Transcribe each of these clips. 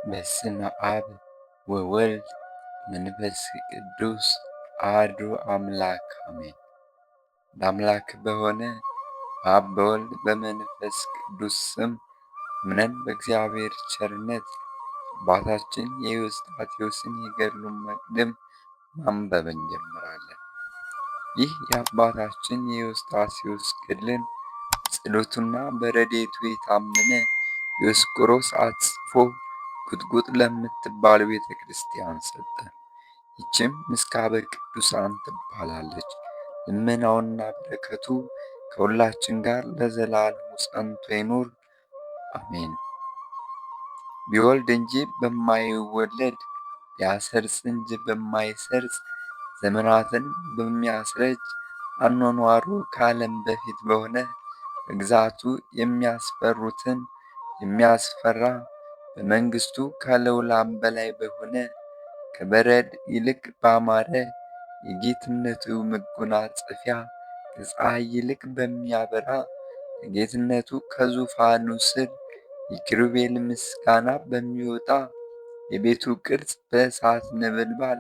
በስመ አብ ወወልድ መንፈስ ቅዱስ አሐዱ አምላክ አሜን። በአምላክ በሆነ በአብ በወልድ በመንፈስ ቅዱስ ስም አምነን በእግዚአብሔር ቸርነት አባታችን የኤዎስጣቴዎስን የገድሉን መቅድም ማንበብ እንጀምራለን። ይህ የአባታችን የኤዎስጣቴዎስ ገድልን ጸሎቱና በረድኤቱ የታመነ ዲዮስቆሮስ አጽፎ ጉጥጉጥ ለምትባል ቤተ ክርስቲያን ሰጠ። ይህችም ምስካበ ቅዱሳን ትባላለች። ልመናውና በረከቱ ከሁላችን ጋር ለዘላለሙ ጸንቶ ይኑር አሜን። ቢወልድ እንጂ በማይወለድ ቢያሰርጽ እንጂ በማይሰርጽ ዘመናትን በሚያስረጅ አኗኗሩ ከዓለም በፊት በሆነ በግዛቱ የሚያስፈሩትን የሚያስፈራ በመንግሥቱ ከልዑላን በላይ በሆነ ከበረድ ይልቅ ባማረ የጌትነቱ መጎናጸፊያ ከፀሐይ ይልቅ በሚያበራ ከጌትነቱ ከዙፋኑ ስር የኪሩቤል ምስጋና በሚወጣ የቤቱ ቅርጽ በእሳት ነበልባል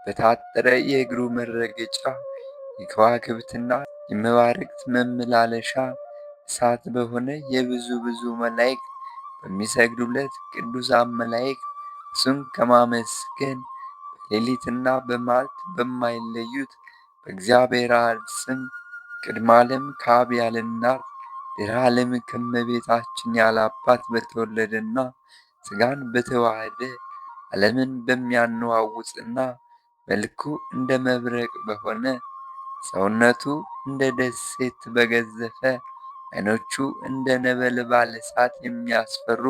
በታጠረ የእግሩ መረገጫ የከዋክብትና የመባርቅት መመላለሻ እሳት በሆነ የብዙ ብዙ መላእክት በሚሰግዱለት ቅዱሳን መላእክት እሱን ከማመስገን በሌሊትና በመዓልት በማይለዩት በእግዚአብሔር አብ ስም ቅድመ ዓለም ከአብ ያለ እናት ድኅረ ዓለም ከእመቤታችን ያለ አባት በተወለደና ሥጋን በተዋሃደ ዓለምን በሚያነዋውጽና መልኩ እንደ መብረቅ በሆነ ሰውነቱ እንደ ደሴት በገዘፈ ዓይኖቹ እንደ ነበልባል እሳት የሚያስፈሩ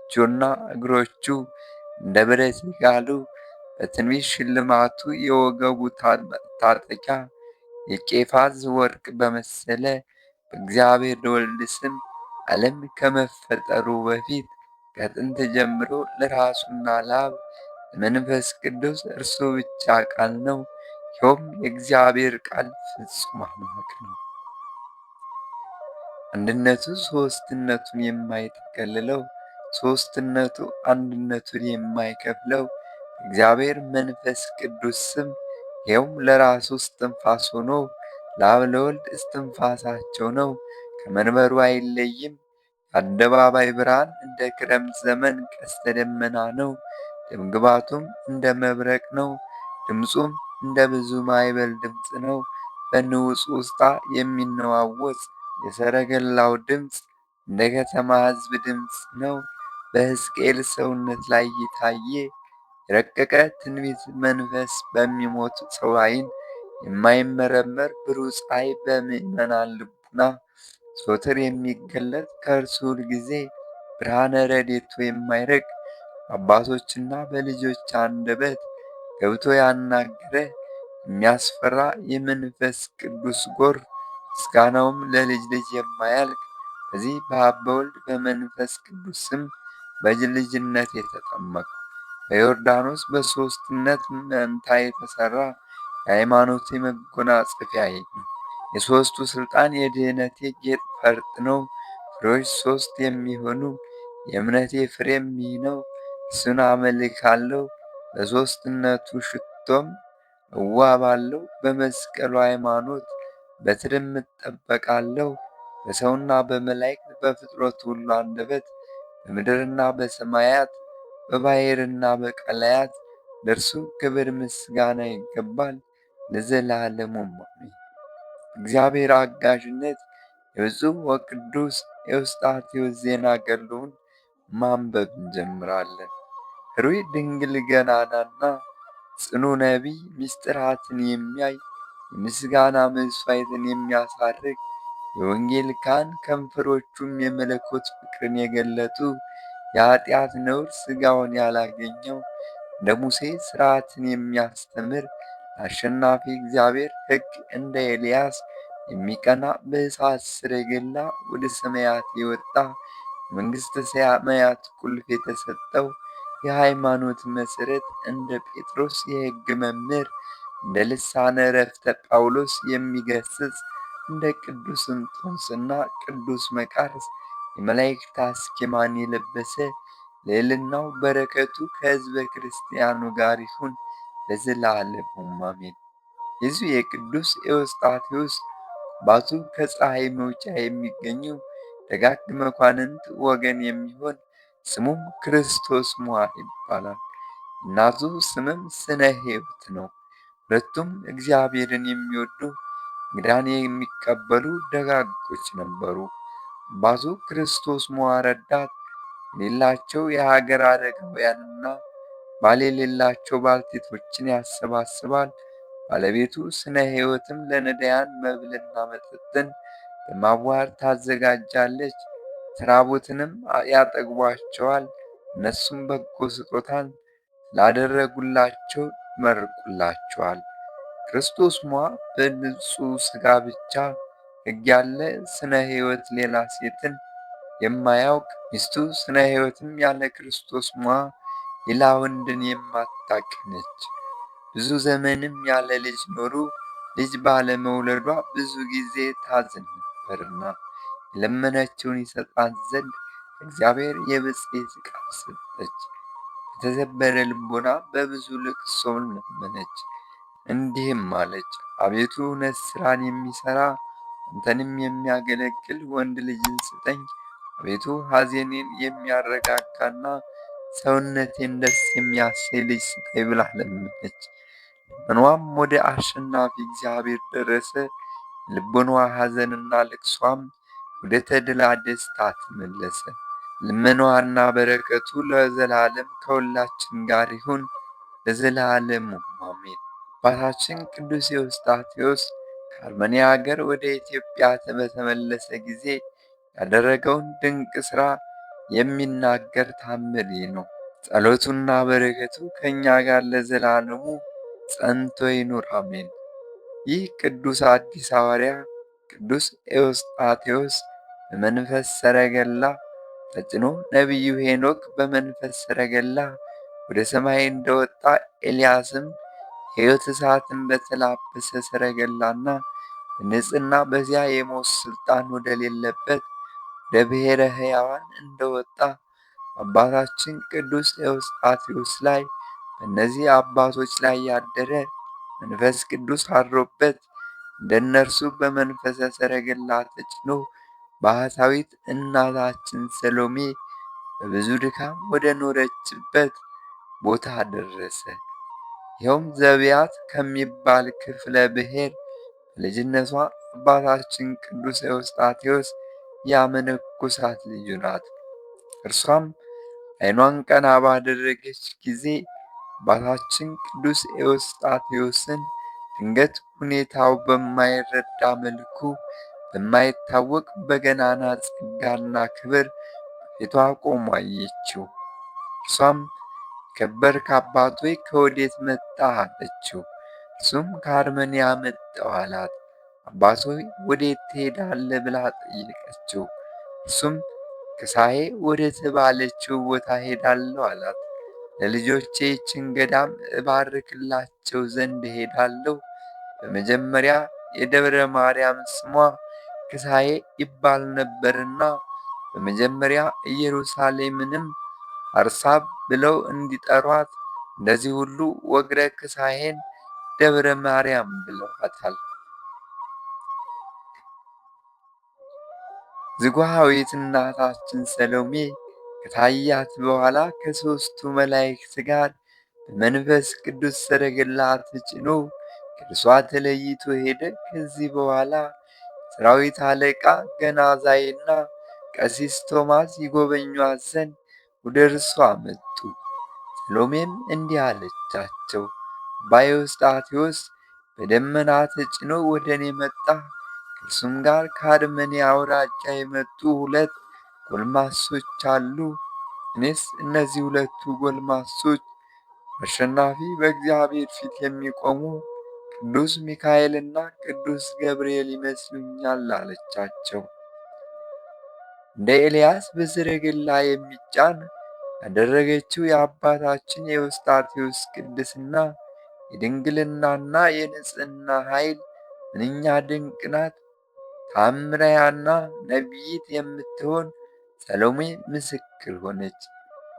እጆቹና እግሮቹ እንደ ብረት የጋሉ በትንቢት ሽልማቱ የወገቡ ታጠቂያ የቄፋዝ ወርቅ በመሰለ በእግዚአብሔር ወልድ ስም ዓለም ከመፈጠሩ በፊት ከጥንት ጀምሮ ለራሱና ለአብ ለመንፈስ ቅዱስ እርሱ ብቻ ቃል ነው። ይኸውም የእግዚአብሔር ቃል ፍጹም አምላክ ነው። አንድነቱ ሦስትነቱን የማይጠቀልለው ሦስትነቱ አንድነቱን የማይከፍለው እግዚአብሔር መንፈስ ቅዱስ ስም ይኸውም ለራሱ እስትንፋስ ሆኖ ለአብ ለወልድ እስትንፋሳቸው ነው። ከመንበሩ አይለይም። የአደባባይ ብርሃን እንደ ክረምት ዘመን ቀስተ ደመና ነው። ደምግባቱም እንደ መብረቅ ነው። ድምፁም እንደ ብዙ ማዕበል ድምፅ ነው። በንውፅ ውስጣ የሚነዋወጽ የሰረገላው ድምፅ እንደ ከተማ ሕዝብ ድምፅ ነው። በሕዝቅኤል ሰውነት ላይ የታየ የረቀቀ ትንቢት መንፈስ በሚሞት ሰው ዓይን የማይመረመር ብሩህ ፀሐይ በምዕመናን ልቡና ዘወትር የሚገለጥ ከእርሱ ሁልጊዜ ብርሃነ ረድኤቱ የማይርቅ በአባቶችና በልጆች አንደበት ገብቶ ያናገረ የሚያስፈራ የመንፈስ ቅዱስ ጎርፍ ምስጋናውም ለልጅ ልጅ የማያልቅ በዚህ በአብ በወልድ በመንፈስ ቅዱስ ስም በልጅነት የተጠመቁ በዮርዳኖስ በሦስትነት መንታ የተሠራ የሃይማኖቴ መጎናጸፊያ ነው። የሦስቱ ሥልጣን የድኅነቴ ጌጥ ፈርጥ ነው። ፍሬዎች ሦስት የሚሆኑ የእምነቴ ፍሬም ይህ ነው። እሱን አመልካለሁ፣ በሦስትነቱ ሽቶም እዋባለሁ። በመስቀሉ ሃይማኖት በትርም እጠበቃለሁ። በሰውና በመላእክት በፍጥረት ሁሉ አንደበት በምድርና በሰማያት በባሕርና በቀላያት ለእርሱ ክብር ምስጋና ይገባል ለዘላለሙ አሜን። እግዚአብሔር አጋዥነት የብፁዕ ወቅዱስ ኤዎስጣቴዎስ ዜና ገድሉን ማንበብ እንጀምራለን። ኅሩይ ድንግል ገናናና ጽኑ ነቢይ ምስጢራትን የሚያይ የምስጋና መሥዋዕትን የሚያሳርግ የወንጌል ካህን ከንፈሮቹም የመለኮት ፍቅርን የገለጡ የኃጢአት ነውር ሥጋውን ያላገኘው እንደ ሙሴ ሥርዓትን የሚያስተምር አሸናፊ እግዚአብሔር ሕግ እንደ ኤልያስ የሚቀና በእሳት ሰረገላ ወደ ሰማያት የወጣ የመንግሥተ ሰማያት ቁልፍ የተሰጠው የሃይማኖት መሠረት እንደ ጴጥሮስ የሕግ መምህር እንደ ልሳነ ዕረፍተ ጳውሎስ የሚገስጽ እንደ ቅዱስ እንጦንስና ቅዱስ መቃርስ የመላእክት አስኬማን የለበሰ ልዕልናው በረከቱ ከሕዝበ ክርስቲያኑ ጋር ይሁን ለዘላለሙ አሜን። የዚሁ የቅዱስ ኤዎስጣቴዎስ አባቱ ከፀሐይ መውጫ የሚገኙ ደጋግ መኳንንት ወገን የሚሆን ስሙም ክርስቶስ ሞዐ ይባላል። እናቱ ስምም ስነ ሕይወት ነው። ሁለቱም እግዚአብሔርን የሚወዱ እንግዳን የሚቀበሉ ደጋጎች ነበሩ። አባቱ ክርስቶስ ሞዐ ረዳት የሌላቸው የሀገር አረጋውያንና ባል የሌላቸው ባልቴቶችን ያሰባስባል። ባለቤቱ ስነ ሕይወትም ለነዳያን መብልና መጠጥን በማዋሃድ ታዘጋጃለች። የተራቡትንም ያጠግቧቸዋል። እነሱም በጎ ስጦታን ላደረጉላቸው ይመርቁላቸዋል። ክርስቶስ ሞዐ በንጹሕ ሥጋ ብቻ ሕግ ያለ ስነ ሕይወት ሌላ ሴትን የማያውቅ ሚስቱ ስነ ሕይወትም ያለ ክርስቶስ ሞዐ ሌላ ወንድን የማታውቅ ነች። ብዙ ዘመንም ያለ ልጅ ኖሩ። ልጅ ባለመውለዷ ብዙ ጊዜ ታዝን ነበርና የለመነችውን ይሰጣት ዘንድ እግዚአብሔር የብፅዕት ቃል ሰጠች። በተሰበረ ልቦና በብዙ ልቅሶም ለመነች፣ እንዲህም አለች፦ አቤቱ እውነት ሥራን የሚሠራ አንተንም የሚያገለግል ወንድ ልጅን ስጠኝ። አቤቱ ሐዘኔን የሚያረጋጋና ሰውነቴን ደስ የሚያሰኝ ልጅ ስጠኝ ብላ ለመነች። ልመናዋም ወደ አሸናፊ እግዚአብሔር ደረሰ። ልቦናዋ ሐዘንና ልቅሷም ወደ ተድላ ደስታ ተመለሰ። ልመናዋና በረከቱ ለዘላለም ከሁላችን ጋር ይሁን ለዘላለሙ አሜን። አባታችን ቅዱስ ኤዎስጣቴዎስ ከአርመንያ አገር ወደ ኢትዮጵያ በተመለሰ ጊዜ ያደረገውን ድንቅ ሥራ የሚናገር ታምር ይህ ነው። ጸሎቱና በረከቱ ከእኛ ጋር ለዘላለሙ ጸንቶ ይኑር አሜን። ይህ ቅዱስ አዲስ ሐዋርያ ቅዱስ ኤዎስጣቴዎስ በመንፈስ ሰረገላ ተጭኖ ነቢዩ ሄኖክ በመንፈስ ሰረገላ ወደ ሰማይ እንደወጣ ኤልያስም ሕይወት እሳትን በተላበሰ ሰረገላና በንጽሕና በዚያ የሞት ሥልጣን ወደሌለበት ወደ ብሔረ ሕያዋን እንደወጣ አባታችን ቅዱስ ኤዎስጣቴዎስ ላይ በእነዚህ አባቶች ላይ ያደረ መንፈስ ቅዱስ አድሮበት እንደነርሱ በመንፈሰ ሰረገላ ተጭኖ ባህታዊት እናታችን ሰሎሜ በብዙ ድካም ወደ ኖረችበት ቦታ ደረሰ። ይኸውም ዘብያት ከሚባል ክፍለ ብሔር በልጅነቷ አባታችን ቅዱስ ኤዎስጣቴዎስ ያመነኮሳት ልጁ ናት። እርሷም ዓይኗን ቀና ባደረገች ጊዜ አባታችን ቅዱስ ኤዎስጣቴዎስን ድንገት ሁኔታው በማይረዳ መልኩ በማይታወቅ በገናና ጸጋና ክብር በፊቷ ቆሞ አየችው። እርሷም የከበርክ አባት ሆይ ከወዴት መጣህ? አለችው። እርሱም ከአርመንያ መጣሁ አላት። አባት ሆይ ወዴት ትሄዳለህ? ብላ ጠየቀችው። እርሱም ከሳዬ ወደ ተባለችው ቦታ ሄዳለሁ አላት። ለልጆቼ ይህችን ገዳም እባርክላቸው ዘንድ ሄዳለሁ። በመጀመሪያ የደብረ ማርያም ስሟ ክሳዬ ይባል ነበርና በመጀመሪያ ኢየሩሳሌምንም አርሳብ ብለው እንዲጠሯት እንደዚህ ሁሉ ወግረ ክሳዬን ደብረ ማርያም ብለዋታል። ዝጉሃዊት እናታችን ሰሎሜ ከታያት በኋላ ከሦስቱ መላእክት ጋር በመንፈስ ቅዱስ ሰረገላ ተጭኖ ከእርሷ ተለይቶ ሄደ። ከዚህ በኋላ ሰራዊት አለቃ ገናዛይና ቀሲስ ቶማስ ይጎበኟት ዘንድ ወደ እርሷ መጡ። ሰሎሜም እንዲህ አለቻቸው፣ አባ ኤዎስጣቴዎስ በደመና ተጭኖ ወደ እኔ መጣ። ከእርሱም ጋር ከአርመንያ አውራጃ የመጡ 2 ጎልማሶች አሉ። እኔስ እነዚህ 2 ጎልማሶች አሸናፊ በእግዚአብሔር ፊት የሚቆሙ ቅዱስ ሚካኤልና ቅዱስ ገብርኤል ይመስሉኛል አለቻቸው። እንደ ኤልያስ በሰረገላ የሚጫን ያደረገችው የአባታችን የኤዎስጣቴዎስ ቅድስና የድንግልናና የንጽሕና ኃይል ምንኛ ድንቅ ናት! ተአምረኛና ነቢይት የምትሆን ሰሎሜ ምስክር ሆነች።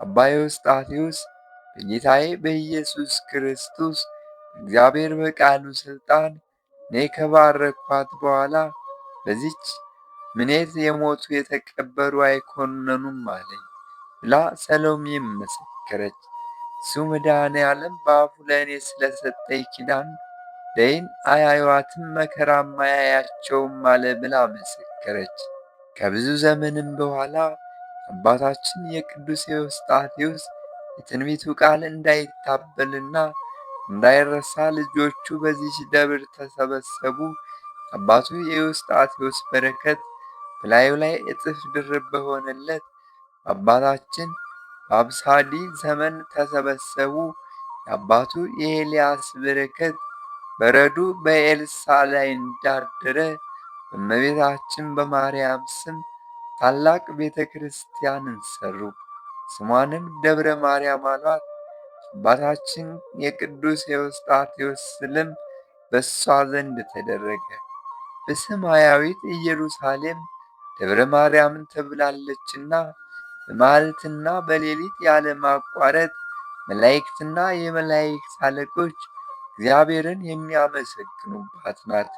አባ ኤዎስጣቴዎስ በጌታዬ በኢየሱስ ክርስቶስ እግዚአብሔር በቃሉ ሥልጣን እኔ ከባረኳት በኋላ በዚች ምኔት የሞቱ የተቀበሩ አይኮነኑም አለኝ ብላ ሰሎሜም መሰከረች። እሱ መድኃኔዓለም በአፉ ለእኔ ስለሰጠኝ ኪዳን ደይን አያዩዋትም መከራም አያያቸውም አለ ብላ መሰከረች። ከብዙ ዘመንም በኋላ አባታችን የቅዱስ ኤዎስጣቴዎስ የትንቢቱ ቃል እንዳይታበልና እንዳይረሳ ልጆቹ በዚህች ደብር ተሰበሰቡ። አባቱ የኤዎስጣቴዎስ በረከት በላዩ ላይ እጥፍ ድርብ በሆነለት አባታችን በአብሳዲ ዘመን ተሰበሰቡ። የአባቱ የኤልያስ በረከት በረዱ በኤልሳ ላይ እንዳደረ በእመቤታችን በማርያም ስም ታላቅ ቤተ ክርስቲያንን ሠሩ። ስሟንም ደብረ ማርያም አሏት። አባታችን የቅዱስ ኤዎስጣቴዎስ ስልም በእሷ ዘንድ ተደረገ። በሰማያዊት ኢየሩሳሌም ደብረ ማርያም ተብላለችና በመዓልትና በሌሊት ያለማቋረጥ መላእክትና የመላእክት አለቆች እግዚአብሔርን የሚያመሰግኑባት ናት።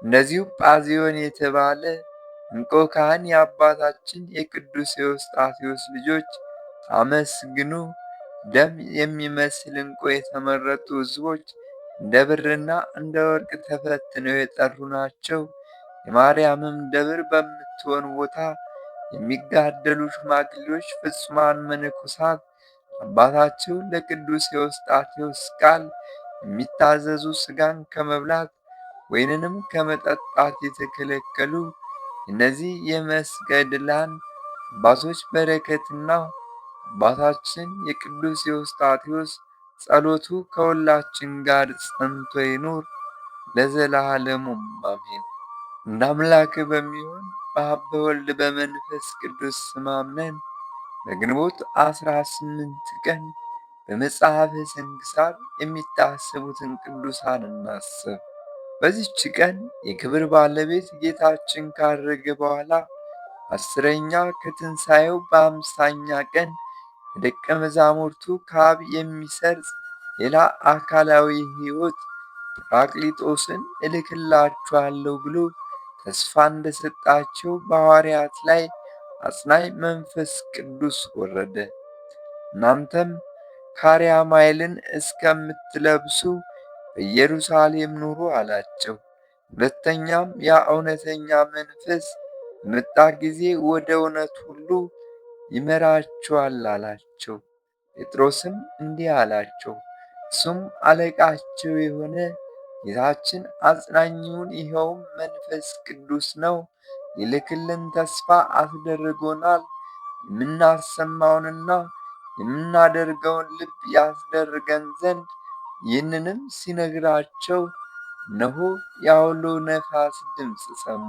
እንደዚሁ ጳዚዮን የተባለ ዕንቆ ካህን የአባታችን የቅዱስ ኤዎስጣቴዎስ ልጆች አመስግኑ፣ ደም የሚመስል ዕንቁ የተመረጡ ሕዝቦች እንደ ብርና እንደ ወርቅ ተፈትነው የጠሩ ናቸው። የማርያምም ደብር በምትሆን ቦታ የሚጋደሉ ሽማግሌዎች ፍጹማን መነኮሳት አባታቸው ለቅዱስ ኤዎስጣቴዎስ ቃል የሚታዘዙ ሥጋን ከመብላት ወይንንም ከመጠጣት የተከለከሉ እነዚህ የመስገድላን አባቶች በረከትና አባታችን የቅዱስ ኤዎስጣቴዎስ ጸሎቱ ከሁላችን ጋር ጸንቶ ይኑር ለዘላለሙ አሜን። እንደ አምላክ በሚሆን በአብ በወልድ በመንፈስ ቅዱስ ስም አምነን በግንቦት 18 ቀን በመጽሐፈ ስንክሳር የሚታሰቡትን ቅዱሳን እናስብ። በዚህች ቀን የክብር ባለቤት ጌታችን ካረገ በኋላ 10ኛ ከትንሣኤው በ50ኛ ቀን ከደቀ መዛሙርቱ ከአብ የሚሰርጽ ሌላ አካላዊ ሕይወት ጰራቅሊጦስን እልክላችኋለሁ ብሎ ተስፋ እንደሰጣቸው በሐዋርያት ላይ አጽናኝ መንፈስ ቅዱስ ወረደ። እናንተም ካርያማይልን እስከምትለብሱ በኢየሩሳሌም ኑሩ አላቸው። ሁለተኛም ያ እውነተኛ መንፈስ በመጣ ጊዜ ወደ እውነት ሁሉ ይመራችኋል አላቸው። ጴጥሮስም እንዲህ አላቸው፣ እሱም አለቃቸው የሆነ ጌታችን አጽናኙን ይኸውም መንፈስ ቅዱስ ነው ሊልክልን ተስፋ አስደርጎናል። የምናሰማውንና የምናደርገውን ልብ ያስደርገን ዘንድ። ይህንንም ሲነግራቸው እነሆ የዐውሎ ነፋስ ድምፅ ሰሙ።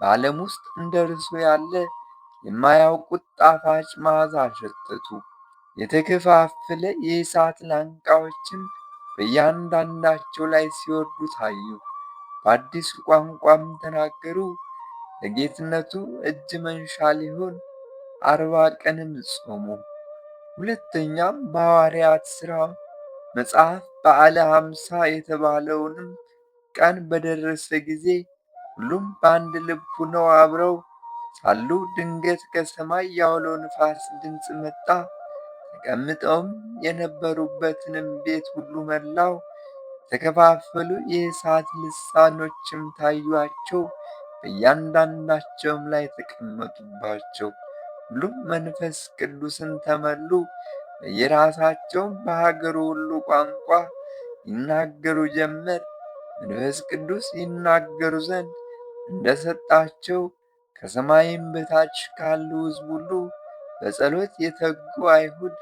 በዓለም ውስጥ እንደ እርሱ ያለ የማያውቁት ጣፋጭ መዓዛ አሸተቱ። የተከፋፈለ የእሳት ላንቃዎችም በእያንዳንዳቸው ላይ ሲወርዱ ታዩ። በአዲስ ቋንቋም ተናገሩ። ለጌትነቱ እጅ መንሻ ሊሆን 40 ቀንም ጾሙ። ሁለተኛም በሐዋርያት ሥራ መጽሐፍ በዓለ ኀምሳ የተባለውንም ቀን በደረሰ ጊዜ ሁሉም በአንድ ልብ ሆነው አብረው ሳሉ ድንገት ከሰማይ የዐውሎ ነፋስ ድምፅ መጣ። ተቀምጠውም የነበሩበትንም ቤት ሁሉ መላው። የተከፋፈሉ የእሳት ልሳኖችም ታዩአቸው፣ በእያንዳንዳቸውም ላይ ተቀመጡባቸው። ሁሉም መንፈስ ቅዱስን ተመሉ፣ በየራሳቸውም በሀገሩ ሁሉ ቋንቋ ይናገሩ ጀመር። መንፈስ ቅዱስ ይናገሩ ዘንድ እንደሰጣቸው ከሰማይም በታች ካሉ ሕዝብ ሁሉ በጸሎት የተጉ አይሁድ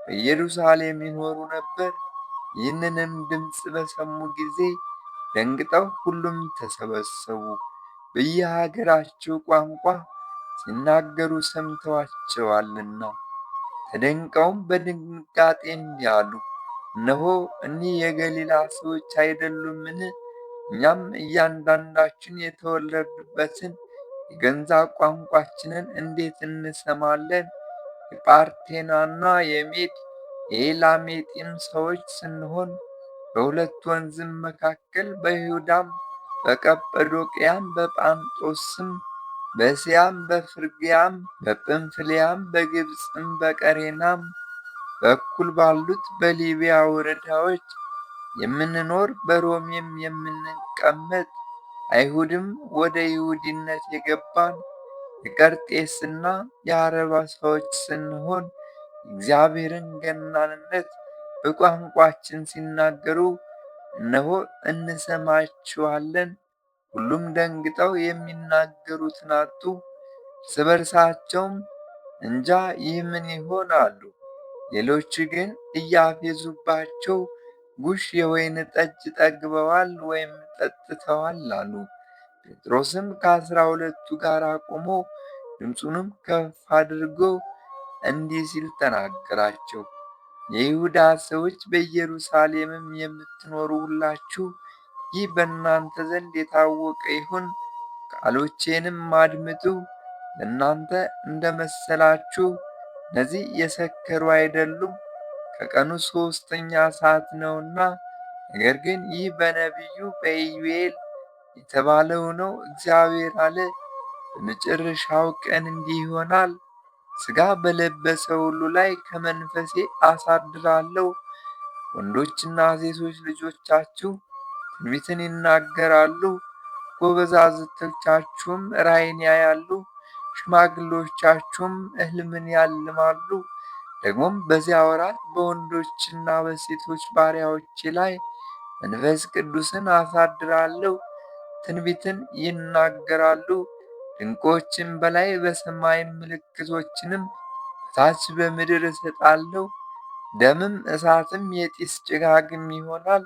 በኢየሩሳሌም ይኖሩ ነበር። ይህንንም ድምፅ በሰሙ ጊዜ ደንግጠው ሁሉም ተሰበሰቡ፣ በየሀገራቸው ቋንቋ ሲናገሩ ሰምተዋቸዋልና። ተደንቀውም በድንጋጤ እንዲህ አሉ፣ እነሆ እኒህ የገሊላ ሰዎች አይደሉምን? እኛም እያንዳንዳችን የተወለድንበትን የገዛ ቋንቋችንን እንዴት እንሰማለን? የጳርቴናና የሜድ የኤላሜጢም ሰዎች ስንሆን በሁለት ወንዝም መካከል በይሁዳም በቀጰዶቅያም በጳንጦስም በእስያም በፍርግያም በጵንፍልያም በግብፅም በቀሬናም በኩል ባሉት በሊቢያ ወረዳዎች የምንኖር በሮሜም የምንቀመጥ አይሁድም ወደ ይሁዲነት የገባን የቀርጤስና የአረባ ሰዎች ስንሆን የእግዚአብሔርን ገናንነት በቋንቋችን ሲናገሩ እነሆ እንሰማቸዋለን። ሁሉም ደንግጠው የሚናገሩትን አጡ። እርስ በርሳቸውም እንጃ ይህ ምን ይሆን አሉ። ሌሎች ግን እያፌዙባቸው ጉሽ የወይን ጠጅ ጠግበዋል ወይም ጠጥተዋል አሉ። ጴጥሮስም ከአስራ ሁለቱ ጋር ቆሞ ድምፁንም ከፍ አድርጎ እንዲህ ሲል ተናገራቸው። የይሁዳ ሰዎች በኢየሩሳሌምም የምትኖሩ ሁላችሁ ይህ በእናንተ ዘንድ የታወቀ ይሁን፣ ቃሎቼንም አድምጡ። ለእናንተ እንደመሰላችሁ እነዚህ የሰከሩ አይደሉም፣ ከቀኑ ሦስተኛ ሰዓት ነውና። ነገር ግን ይህ በነቢዩ በኢዩኤል የተባለው ነው። እግዚአብሔር አለ፣ በመጨረሻው ቀን እንዲህ ይሆናል፣ ሥጋ በለበሰ ሁሉ ላይ ከመንፈሴ አሳድራለሁ። ወንዶችና ሴቶች ልጆቻችሁ ትንቢትን ይናገራሉ፣ ጎበዛዝቶቻችሁም ራእይን ያያሉ፣ ሽማግሌዎቻችሁም ሕልምን ያልማሉ። ደግሞም በዚያ ወራት በወንዶችና በሴቶች ባሪያዎቼ ላይ መንፈስ ቅዱስን አሳድራለሁ፣ ትንቢትን ይናገራሉ። ድንቆችን በላይ በሰማይም ምልክቶችንም በታች በምድር እሰጣለሁ። ደምም እሳትም የጢስ ጭጋግም ይሆናል።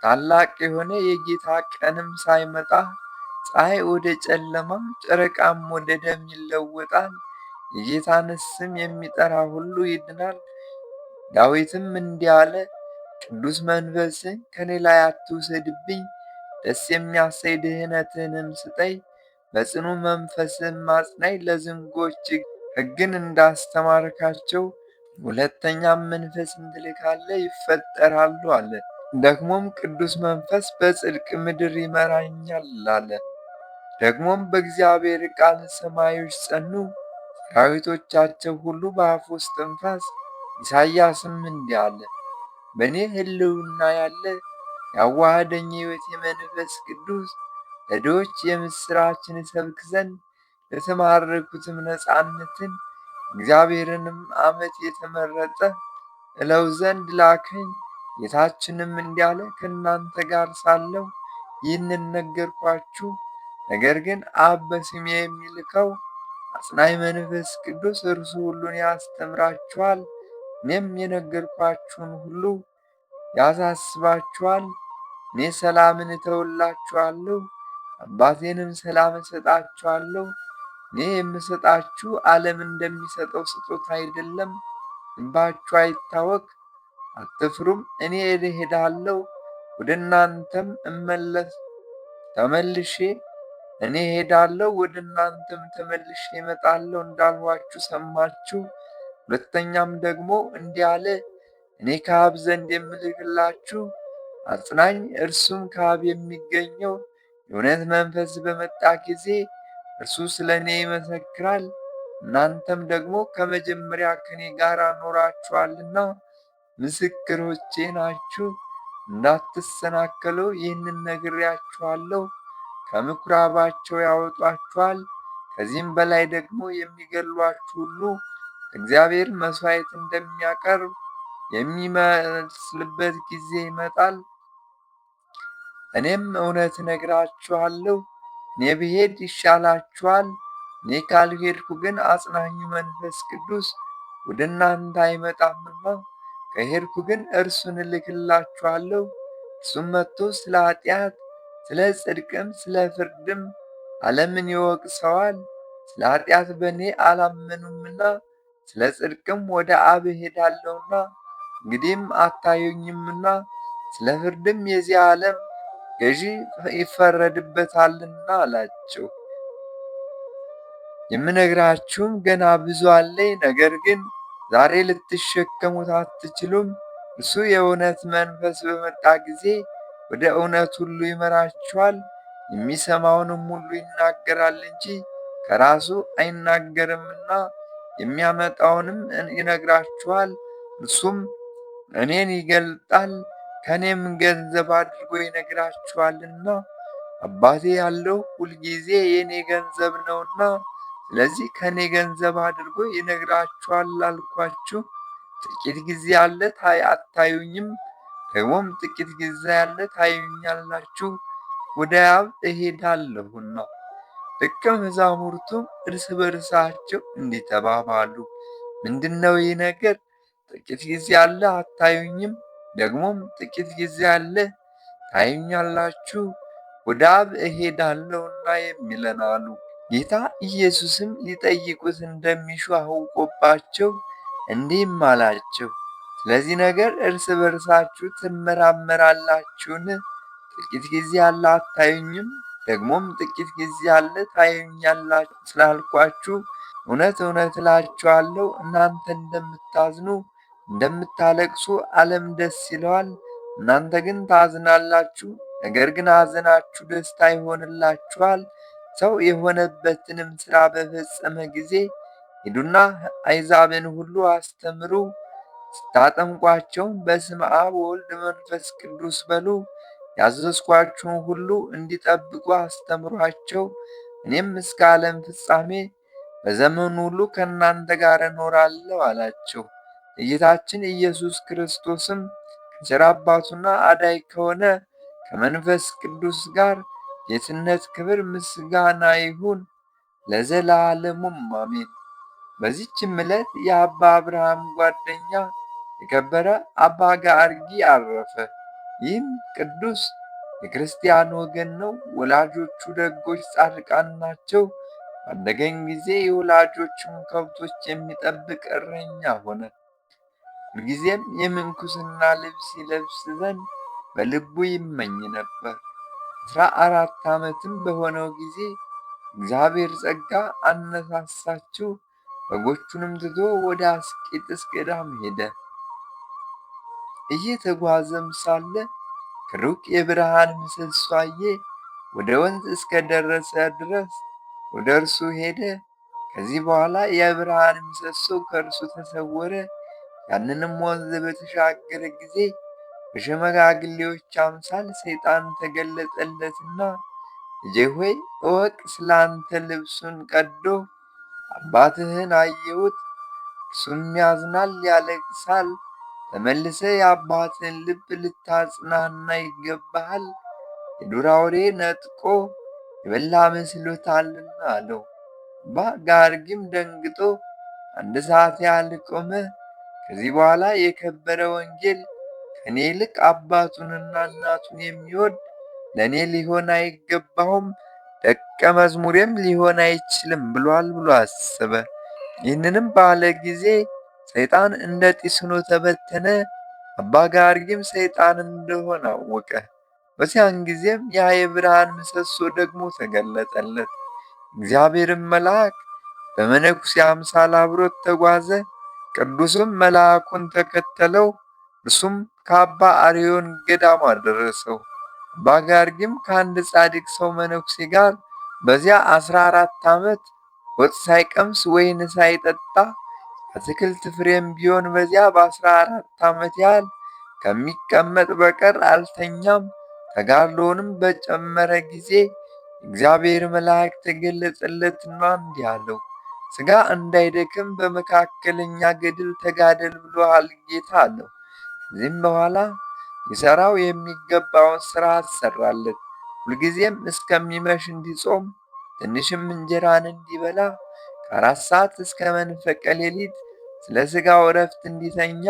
ታላቅ የሆነ የጌታ ቀንም ሳይመጣ ፀሐይ ወደ ጨለማ ጨረቃም ወደ ደም ይለወጣል። የጌታን ስም የሚጠራ ሁሉ ይድናል። ዳዊትም እንዲህ አለ፣ ቅዱስ መንፈስን ከኔ ላይ አትውሰድብኝ፣ ደስ የሚያሰኝ ድህነትንም ስጠኝ። በጽኑ መንፈስም አጽናኝ፣ ለዝንጎች ሕግን እንዳስተማርካቸው ሁለተኛም መንፈስ ትልካለህ ይፈጠራሉ አለ። ደግሞም ቅዱስ መንፈስ በጽድቅ ምድር ይመራኛል አለ። ደግሞም በእግዚአብሔር ቃል ሰማዮች ጸኑ፣ ሰራዊቶቻቸው ሁሉ በአፉ እስትንፋስ። ኢሳይያስም እንዲህ አለ፣ በእኔ ሕልውና ያለ ያዋሃደኝ የሕይወት የመንፈስ ቅዱስ ለድሆች የምሥራችን እሰብክ ዘንድ ለተማረኩትም ነፃነትን እግዚአብሔርንም ዓመት የተመረጠ እለው ዘንድ ላከኝ። ጌታችንም እንዲህ አለ፣ ከእናንተ ጋር ሳለሁ ይህንን ነገርኳችሁ። ነገር ግን አብ በስሜ የሚልከው አጽናኝ መንፈስ ቅዱስ እርሱ ሁሉን ያስተምራችኋል፣ እኔም የነገርኳችሁን ሁሉ ያሳስባችኋል። እኔ ሰላምን እተውላችኋለሁ፣ አባቴንም ሰላም እሰጣችኋለሁ። እኔ የምሰጣችሁ ዓለም እንደሚሰጠው ስጦታ አይደለም። ልባችሁ አይታወክ፣ አትፍሩም። እኔ እሄዳለሁ ወደ እናንተም ተመልሼ እመጣለሁ እንዳልኋችሁ ሰማችሁ። ሁለተኛም ደግሞ እንዲህ አለ፣ እኔ ከአብ ዘንድ የምልክላችሁ አጽናኝ እርሱም ከአብ የሚገኘው የእውነት መንፈስ በመጣ ጊዜ እርሱ ስለ እኔ ይመሰክራል። እናንተም ደግሞ ከመጀመሪያ ከኔ ጋር ኖራችኋልና ምስክሮቼ ናችሁ። እንዳትሰናከሉ ይህንን ነግሬያችኋለሁ። ከምኵራባቸው ያወጧችኋል። ከዚህም በላይ ደግሞ የሚገድሏችሁ ሁሉ እግዚአብሔር መሥዋዕት እንደሚያቀርብ የሚመስልበት ጊዜ ይመጣል። እኔም እውነት እነግራችኋለሁ፣ እኔ ብሄድ ይሻላችኋል። እኔ ካልሄድኩ ግን አጽናኙ መንፈስ ቅዱስ ወደ እናንተ አይመጣምና፣ ከሄድኩ ግን እርሱን እልክላችኋለሁ። እርሱም መጥቶ ስለ ኃጢአት፣ ስለ ጽድቅም ስለ ፍርድም ዓለምን ይወቅሰዋል። ስለ ኃጢአት በእኔ አላመኑምና፣ ስለ ጽድቅም ወደ አብ እሄዳለሁና እንግዲህም አታዩኝምና፣ ስለ ፍርድም የዚህ ዓለም ገዢ ይፈረድበታልና አላቸው። የምነግራችሁም ገና ብዙ አለኝ። ነገር ግን ዛሬ ልትሸከሙት አትችሉም። እርሱ የእውነት መንፈስ በመጣ ጊዜ ወደ እውነት ሁሉ ይመራችኋል። የሚሰማውንም ሁሉ ይናገራል እንጂ ከራሱ አይናገርምና የሚያመጣውንም ይነግራችኋል። እርሱም እኔን ይገልጣል፣ ከእኔም ገንዘብ አድርጎ ይነግራችኋልና። አባቴ ያለው ሁልጊዜ የእኔ ገንዘብ ነውና፣ ስለዚህ ከእኔ ገንዘብ አድርጎ ይነግራችኋል አልኳችሁ። ጥቂት ጊዜ አለ አታዩኝም፣ ደግሞም ጥቂት ጊዜ አለ ታዩኛላችሁ፣ ወደ አብ እሄዳለሁና። ደቀ መዛሙርቱም እርስ በርሳቸው እንዲህ ተባባሉ፣ ምንድነው ይህ ነገር? ጥቂት ጊዜ አለ አታዩኝም፣ ደግሞም ጥቂት ጊዜ አለ ታዩኛላችሁ፣ ወደ አብ እሄዳለሁና የሚለን አሉ። ጌታ ኢየሱስም ሊጠይቁት እንደሚሹ አውቆባቸው እንዲህም አላቸው፣ ስለዚህ ነገር እርስ በርሳችሁ ትመራመራላችሁን? ጥቂት ጊዜ አለ አታዩኝም፣ ደግሞም ጥቂት ጊዜ አለ ታዩኛላችሁ ስላልኳችሁ እውነት እውነት እላችኋለሁ እናንተ እንደምታዝኑ እንደምታለቅሱ ዓለም ደስ ይለዋል። እናንተ ግን ታዝናላችሁ፣ ነገር ግን ሐዘናችሁ ደስታ ይሆንላችኋል። ሰው የሆነበትንም ሥራ በፈጸመ ጊዜ ሂዱና አሕዛብን ሁሉ አስተምሩ፣ ስታጠምቋቸውም በስመ አብ ወወልድ መንፈስ ቅዱስ በሉ፣ ያዘዝኳችሁን ሁሉ እንዲጠብቁ አስተምሯቸው። እኔም እስከ ዓለም ፍጻሜ በዘመኑ ሁሉ ከእናንተ ጋር እኖራለሁ አላቸው። ጌታችን ኢየሱስ ክርስቶስም ከቸር አባቱና አዳኝ ከሆነ ከመንፈስ ቅዱስ ጋር ጌትነት፣ ክብር፣ ምስጋና ይሁን ለዘላለሙም አሜን። በዚችም ዕለት የአባ አብርሃም ጓደኛ የከበረ አባ ጋርጊ አረፈ። ይህም ቅዱስ የክርስቲያን ወገን ነው። ወላጆቹ ደጎች ጻድቃን ናቸው። ባደገኝ ጊዜ የወላጆቹን ከብቶች የሚጠብቅ እረኛ ሆነ። ሁልጊዜም የምንኩስና ልብስ ይለብስ ዘንድ በልቡ ይመኝ ነበር። 14 ዓመትም በሆነው ጊዜ እግዚአብሔር ጸጋ አነሳሳችው። በጎቹንም ትቶ ወደ አስቄጥስ ገዳም ሄደ። እየተጓዘም ሳለ ከሩቅ የብርሃን ምሰሶ አየ። ወደ ወንዝ እስከደረሰ ድረስ ወደ እርሱ ሄደ። ከዚህ በኋላ የብርሃን ምሰሶ ከእርሱ ተሰወረ። ያንንም ወንዝ በተሻገረ ጊዜ በሸመጋግሌዎች አምሳል ሰይጣን ተገለጠለትና ልጄ ሆይ እወቅ፣ ስላንተ ልብሱን ቀዶ አባትህን አየሁት፣ እርሱም ያዝናል፣ ያለቅሳል። ተመልሰ የአባትህን ልብ ልታጽናና ይገባሃል፣ የዱር አውሬ ነጥቆ የበላ መስሎታልና አለው። አባ ጋርጊም ደንግጦ 1 ሰዓት ያህል ቆመ። ከዚህ በኋላ የከበረ ወንጌል ከእኔ ይልቅ አባቱንና እናቱን የሚወድ ለእኔ ሊሆን አይገባውም፣ ደቀ መዝሙሬም ሊሆን አይችልም ብሏል ብሎ አሰበ። ይህንንም ባለ ጊዜ ሰይጣን እንደ ጢስ ሆኖ ተበተነ። አባ ጋርጊም ሰይጣን እንደሆነ አወቀ። በዚያን ጊዜም ያ የብርሃን ምሰሶ ደግሞ ተገለጠለት። እግዚአብሔርም መልአክ በመነኩሴ አምሳል አብሮት ተጓዘ። ቅዱስም መልአኩን ተከተለው። እርሱም ከአባ አርዮን ገዳም አደረሰው። አባ ጋርጊም ከአንድ ጻድቅ ሰው መነኩሴ ጋር በዚያ 14 ዓመት ወጥ ሳይቀምስ ወይን ሳይጠጣ አትክልት ፍሬም ቢሆን በዚያ በ14 ዓመት ያህል ከሚቀመጥ በቀር አልተኛም። ተጋድሎውንም በጨመረ ጊዜ እግዚአብሔር መልአክ ተገለጸለትና እንዲህ አለው፣ ሥጋ እንዳይደክም በመካከለኛ ገድል ተጋደል ብሎሃል ጌታ አለው። ከዚህም በኋላ ሊሠራው የሚገባውን ሥራ አሰራለት። ሁልጊዜም እስከሚመሽ እንዲጾም ትንሽም እንጀራን እንዲበላ ከ4 ሰዓት እስከ መንፈቀ ሌሊት ስለ ሥጋው ዕረፍት እንዲተኛ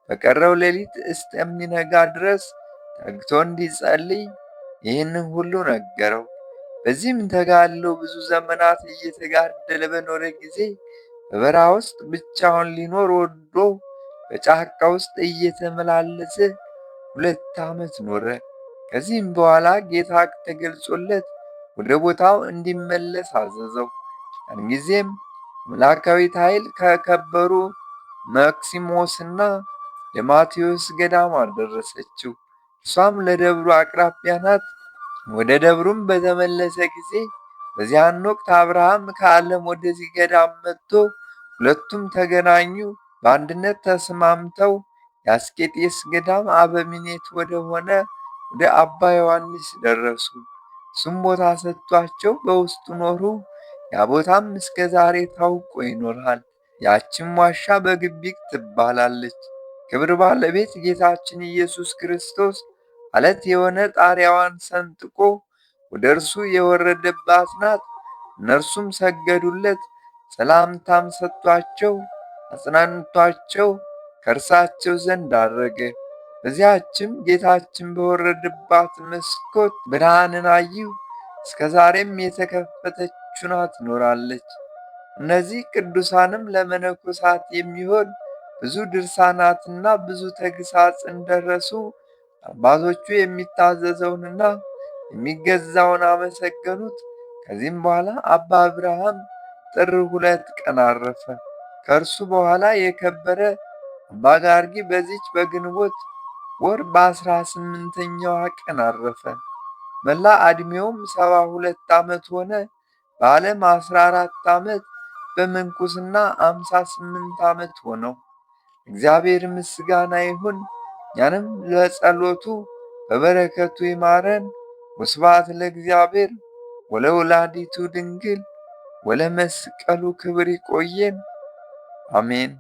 በቀረው ሌሊት እስከሚነጋ ድረስ ተግቶ እንዲጸልይ ይህንን ሁሉ ነገረው። በዚህም ተጋድሎ ብዙ ዘመናት እየተጋደለ በኖረ ጊዜ በበረሃ ውስጥ ብቻውን ሊኖር ወዶ በጫካ ውስጥ እየተመላለሰ 2 ዓመት ኖረ። ከዚህም በኋላ ጌታ ተገልጾለት ወደ ቦታው እንዲመለስ አዘዘው። ያን ጊዜም መለኮታዊት ኃይል ከከበሩ መክሲሞስና ለማቴዎስ ገዳም አደረሰችው። እሷም ለደብሩ አቅራቢያ ናት። ወደ ደብሩም በተመለሰ ጊዜ በዚያን ወቅት አብርሃም ከዓለም ወደዚህ ገዳም መጥቶ ሁለቱም ተገናኙ። በአንድነት ተስማምተው የአስቄጤስ ገዳም አበምኔት ወደሆነ ወደ አባ ዮሐንስ ደረሱ። እሱም ቦታ ሰጥቷቸው በውስጡ ኖሩ። ያ ቦታም እስከ ዛሬ ታውቆ ይኖራል። ያችም ዋሻ በግቢቅ ትባላለች። ክብር ባለቤት ጌታችን ኢየሱስ ክርስቶስ አለት የሆነ ጣሪያዋን ሰንጥቆ ወደ እርሱ የወረደባት ናት። እነርሱም ሰገዱለት፣ ሰላምታም ሰጥቷቸው አጽናንቷቸው ከእርሳቸው ዘንድ አረገ። በዚያችም ጌታችን በወረደባት መስኮት ብርሃንን አዩ። እስከ ዛሬም የተከፈተች ሆና ትኖራለች። እነዚህ ቅዱሳንም ለመነኮሳት የሚሆን ብዙ ድርሳናትና ብዙ ተግሳጽን ደረሱ። አባቶቹ የሚታዘዘውንና የሚገዛውን አመሰገኑት። ከዚህም በኋላ አባ አብርሃም ጥር 2 ቀን አረፈ። ከእርሱ በኋላ የከበረ አባ ጋርጊ በዚች በግንቦት ወር በ18ኛዋ ቀን አረፈ። መላ ዕድሜውም 72 ዓመት ሆነ። በዓለም 14 ዓመት በምንኩስና 58 ዓመት ሆነው። እግዚአብሔር ምስጋና ይሁን። እኛንም ለጸሎቱ በበረከቱ ይማረን። ወስብሐት ለእግዚአብሔር ወለወላዲቱ ድንግል ወለመስቀሉ ክብር። ይቆየን። አሜን።